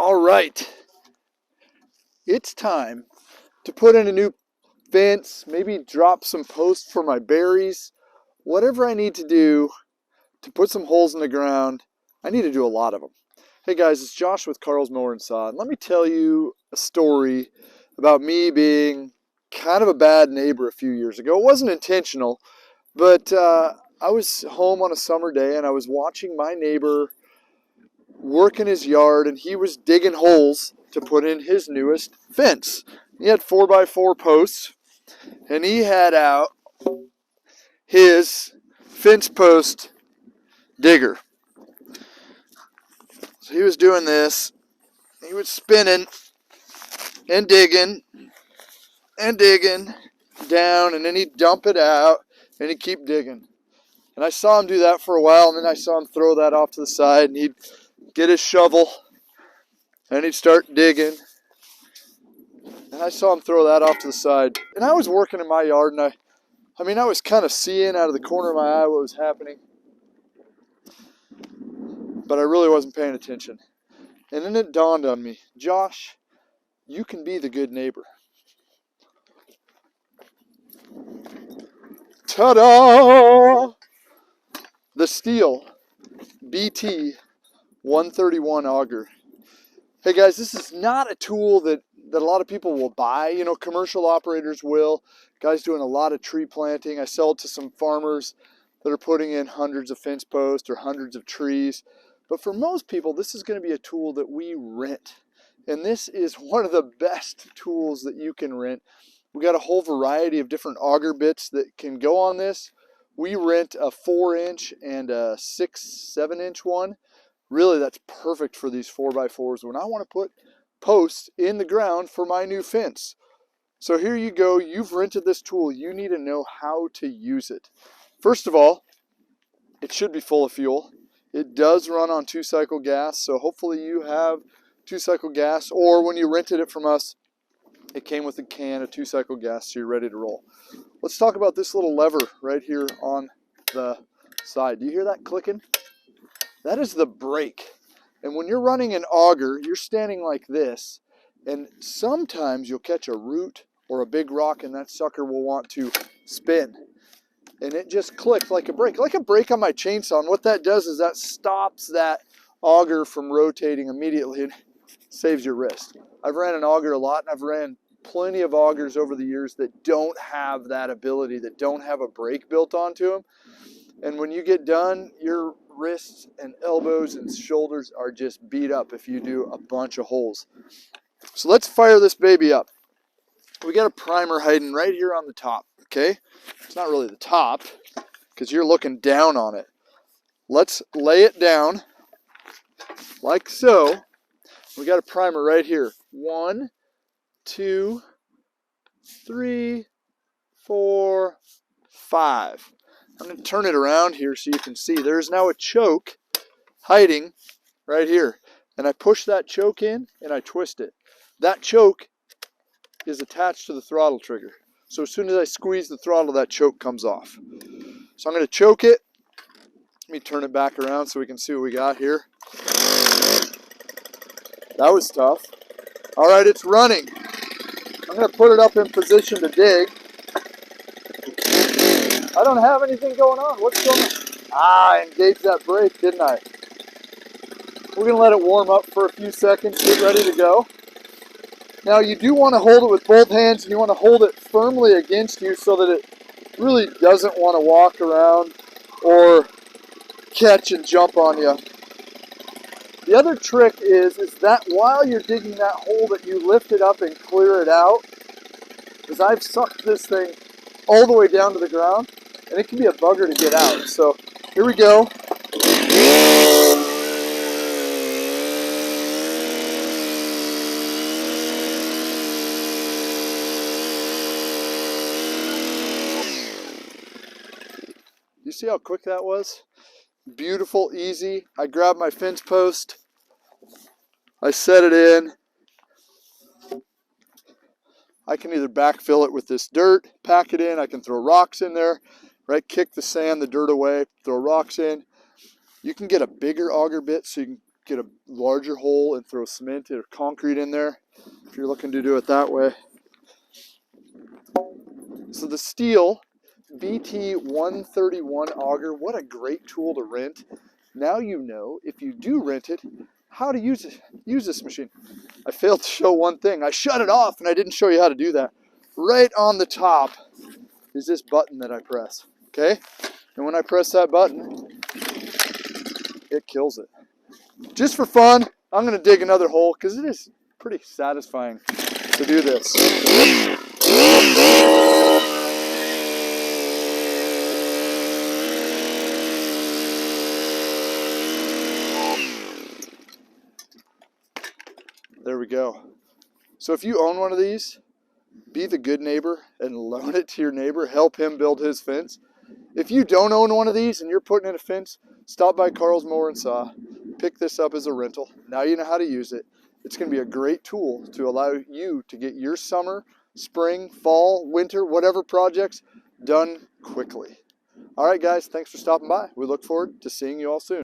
All right, it's time to put in a new fence, maybe drop some posts for my berries, whatever I need to do to put some holes in the ground. I need to do a lot of them. Hey guys, it's Josh with Carl's Mower and Sod. Let me tell you a story about me being kind of a bad neighbor a few years ago. It wasn't intentional, but I was home on a summer day and I was watching my neighbor work in his yard, and he was digging holes to put in his newest fence. He had 4x4 posts, and he had out his fence post digger. So he was doing this. He was spinning and digging down, and then he'd dump it out and he'd keep digging. And I saw him do that for a while, and then I saw him throw that off to the side, and he'd get his shovel and he'd start digging. And I saw him throw that off to the side. And I was working in my yard, and I was kind of seeing out of the corner of my eye what was happening. But I really wasn't paying attention. And then it dawned on me, Josh, you can be the good neighbor. Ta-da! The Stihl BT 131 auger. Hey guys, this is not a tool that a lot of people will buy. You know, commercial operators will. Guys doing a lot of tree planting. I sell it to some farmers that are putting in hundreds of fence posts or hundreds of trees. But for most people, this is going to be a tool that we rent. And this is one of the best tools that you can rent. We got a whole variety of different auger bits that can go on this. We rent a 4-inch and a 6-7-inch one. Really, that's perfect for these 4x4s when I want to put posts in the ground for my new fence. So here you go. You've rented this tool. You need to know how to use it. First of all, it should be full of fuel. It does run on 2-cycle gas, so hopefully you have 2-cycle gas, or when you rented it from us, it came with a can of 2-cycle gas, so you're ready to roll. Let's talk about this little lever right here on the side. Do you hear that clicking? That is the brake. And when you're running an auger, you're standing like this, and sometimes you'll catch a root or a big rock, and that sucker will want to spin. And it just clicked like a brake on my chainsaw. And what that does is that stops that auger from rotating immediately and saves your wrist. I've ran an auger a lot, and I've ran plenty of augers over the years that don't have that ability, that don't have a brake built onto them. And when you get done, your wrists and elbows and shoulders are just beat up if you do a bunch of holes. So let's fire this baby up. We got a primer hiding right here on the top, okay? It's not really the top because you're looking down on it. Let's lay it down like so. We got a primer right here. 1, 2, 3, 4, 5. I'm going to turn it around here so you can see. There's now a choke hiding right here. And I push that choke in and I twist it. That choke is attached to the throttle trigger. So as soon as I squeeze the throttle, that choke comes off. So I'm going to choke it. Let me turn it back around so we can see what we got here. That was tough. All right, it's running. I'm going to put it up in position to dig. I don't have anything going on. What's going on? I engaged that brake, didn't I? We're going to let it warm up for a few seconds, get ready to go. Now, you do want to hold it with both hands, and you want to hold it firmly against you so that it really doesn't want to walk around or catch and jump on you. The other trick is that while you're digging that hole, that you lift it up and clear it out. Because I've sucked this thing all the way down to the ground, and it can be a bugger to get out. So here we go. You see how quick that was? Beautiful, easy. I grabbed my fence post. I set it in. I can either backfill it with this dirt, pack it in. I can throw rocks in there, right? Kick the sand, the dirt away, throw rocks in. You can get a bigger auger bit so you can get a larger hole and throw cement or concrete in there if you're looking to do it that way. So the Stihl BT 131 auger, what a great tool to rent. Now you know, if you do rent it, how to use this machine. I failed to show one thing. I shut it off and I didn't show you how to do that. Right on the top is this button that I press, okay? And when I press that button, it kills it. Just for fun, I'm gonna dig another hole because it is pretty satisfying to do this. There we go. So if you own one of these, be the good neighbor and loan it to your neighbor. Help him build his fence. If you don't own one of these and you're putting in a fence, stop by Carl's Mower and Saw. Pick this up as a rental. Now you know how to use it. It's going to be a great tool to allow you to get your summer, spring, fall, winter, whatever projects done quickly. All right, guys, thanks for stopping by. We look forward to seeing you all soon.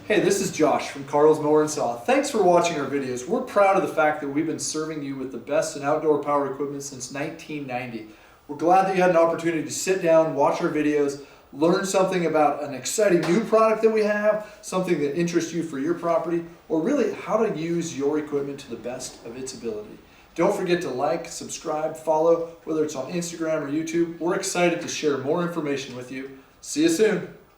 Hey, this is Josh from Carl's Mower and Saw. Thanks for watching our videos. We're proud of the fact that we've been serving you with the best in outdoor power equipment since 1990. We're glad that you had an opportunity to sit down, watch our videos, learn something about an exciting new product that we have, something that interests you for your property, or really how to use your equipment to the best of its ability. Don't forget to like, subscribe, follow, whether it's on Instagram or YouTube. We're excited to share more information with you. See you soon.